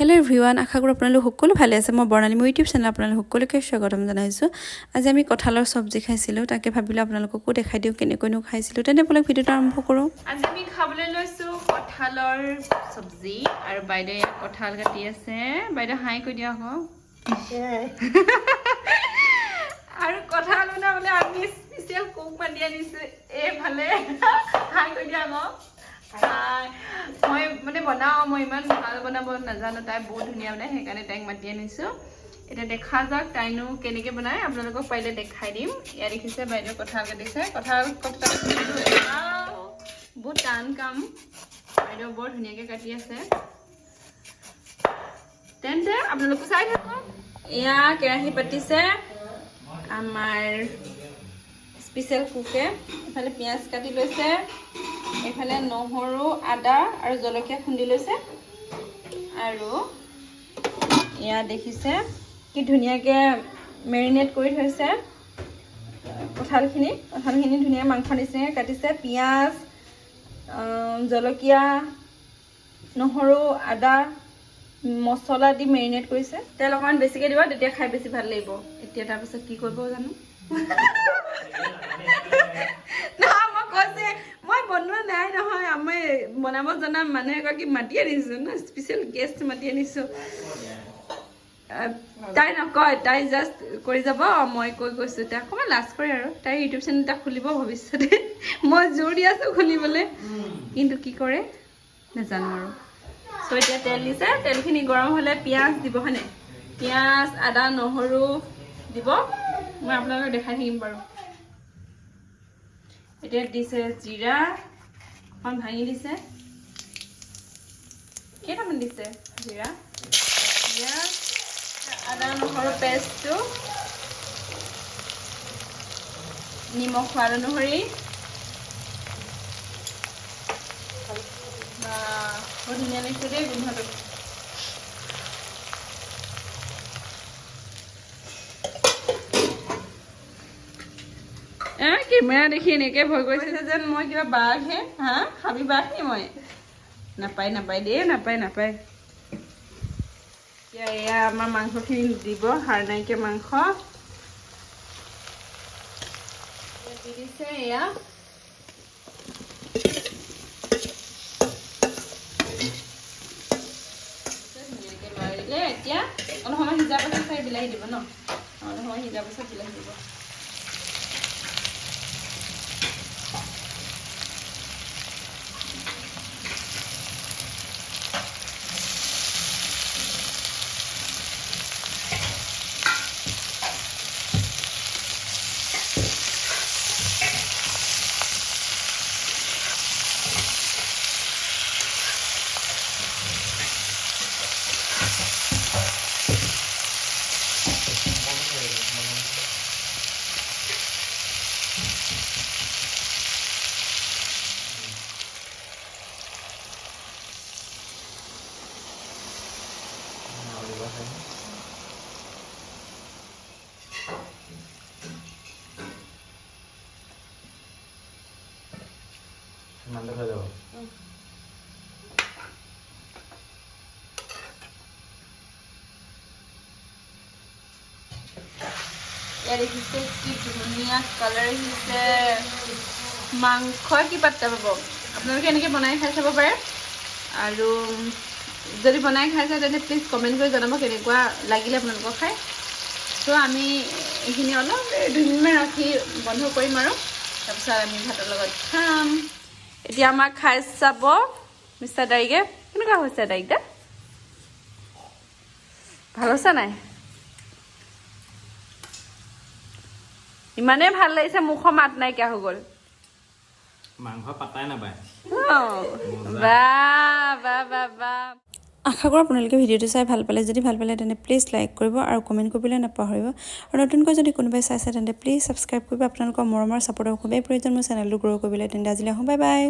Hello' everyone, আশা কৰোঁ আপোনালোক সকলো ভালে আছে। মই বৰ্ণালী মোৰ ইউটিউব চেনেল আপোনালোক সকলোকে স্বাগতম জনাইছোঁ। আজি আমি কঁঠালৰ চব্জি খাইছিলোঁ, তাকে ভাবিলোঁ আপোনালোককো দেখাই দিওঁ কেনেকৈনো খাইছিলোঁ। তেনে বলক ভিডিঅ'টো আৰম্ভ কৰোঁ। আজি আমি খাবলৈ লৈছোঁ কঁঠালৰ চব্জি আৰু বাইদেৱে কঁঠাল কাটি আছে। বাইদেউ হাই কৈ দিয়া আকৌ। আৰু কঁঠাল বনাবলৈ আমি স্পেচিয়েল কুক মাতি আনিছোঁ এইফালে। হাই কৈ দিয়া আকৌ। মই মানে বনাওঁ, মই ইমান ভাল বনাব নাজানো, তাই বহুত ধুনীয়া বনায়, সেইকাৰণে তাইক মাতি আনিছোঁ। এতিয়া দেখা যাওক তাইনো কেনেকৈ বনায়, আপোনালোকক পাৰিলে দেখাই দিম। ইয়াত দেখিছে বাইদেউ কঁঠাল কাটিছে। কঁঠাল বহুত টান কাম, বাইদেউ বৰ ধুনীয়াকৈ কাটি আছে। তেন্তে আপোনালোকে চাই থাকক। এয়া কেৰাহী পাতিছে আমাৰ স্পেচিয়েল কুকে। এইফালে পিঁয়াজ কাটি লৈছে, এইফালে নহৰু, আদা আৰু জলকীয়া খুন্দি লৈছে। আৰু এয়া দেখিছে কি ধুনীয়াকৈ মেৰিনেট কৰি থৈছে কঁঠালখিনি ধুনীয়া মাংস নিচিনাকৈ কাটিছে। পিঁয়াজ, জলকীয়া, নহৰু, আদা মছলা দি মেৰিনেট কৰিছে। তেল অকণমান বেছিকৈ দিব, তেতিয়া খাই বেছি ভাল লাগিব। এতিয়া তাৰপিছত কি কৰিব জানো। মই বনোৱা নাই নহয়, আমি বনাব জনা মানুহ এগৰাকী মাতি আনিছোঁ ন, স্পেচিয়েল গেষ্ট মাতি আনিছোঁ। তাই নকয়, তাই জাষ্ট কৰি যাব, মই কৈ গৈছোঁ। তাই অকণমান লাজ কৰে আৰু তাই ইউটিউব চেনেল এটা খুলিব ভৱিষ্যতে। মই জোৰ দি আছোঁ খুলিবলৈ, কিন্তু কি কৰে নাজানো আৰু। চ' এতিয়া তেল দিছে, তেলখিনি গৰম হ'লে পিঁয়াজ দিব হয়নে, পিঁয়াজ, আদা, নহৰু দিব। মই আপোনালোকক দেখাই থাকিম বাৰু। এতিয়া দিছে জিৰা অকণ ভাঙি দিছে, কেইটামান দিছে জিৰা, পিঁয়াজ, আদা নহৰু পেষ্টটো, নিমখ সোৱাদ অনুসৰি। বহুত ধুনীয়া লাগিছে দেই গোন্ধটো। কেমেৰা দেখি এনেকৈ ভয় কৰিছে যেন মই কিবা বাঘহে। হা খাবি বাঘ নি মই? নাপায় দেই, নাপায়। এতিয়া এয়া আমাৰ মাংসখিনি দিব, হাড় নাইকিয়া মাংস দি দিছে। এয়া ধুনীয়াকৈ লৰাই দিলে। এতিয়া অলপ সময় সিজাৰ পাছত চাই বিলাহী দিব ন, অলপ সময় সিজাৰ পাছত বিলাহী দিব। দেখিছে কি ধুনীয়া কালাৰ আহিছে। মাংস কি পাত্তা পাব, আপোনালোকে এনেকৈ বনাই খাই চাব পাৰে। আৰু যদি বনাই খাইছে তেন্তে প্লিজ কমেণ্ট কৰি জনাব কেনেকুৱা লাগিলে আপোনালোকক খাই। ত' আমি এইখিনি অলপ 2 মিনিটমান ৰাখি বন্ধ কৰিম আৰু তাৰপিছত আমি ভাতৰ লগত খাম। এতিয়া আমাক খাই চাব মিষ্টাৰ দাৰিকে। কেনেকুৱা হৈছে দাৰিকদা? ভাল হৈছে নাই? ইমানেই ভাল লাগিছে, মুখৰ মাত নাইকিয়া হৈ গ'ল। মাংস পাতাই নাপায়। আশা কৰোঁ আপোনালোকে ভিডিঅ'টো চাই ভাল পালে। যদি ভাল পালে তেন্তে প্লিজ লাইক কৰিব আৰু কমেণ্ট কৰিবলৈ নাপাহৰিব। আৰু নতুনকৈ যদি কোনোবাই চাইছে তেন্তে প্লিজ ছাবস্ক্ৰাইব কৰিব। আপোনালোকৰ মৰমৰ ছাপোৰ্টৰ খুবেই প্ৰয়োজন মোৰ চেনেলটো গ্ৰ' কৰিবলৈ। তেন্তে আজিলৈ আহোঁ, বাই বাই।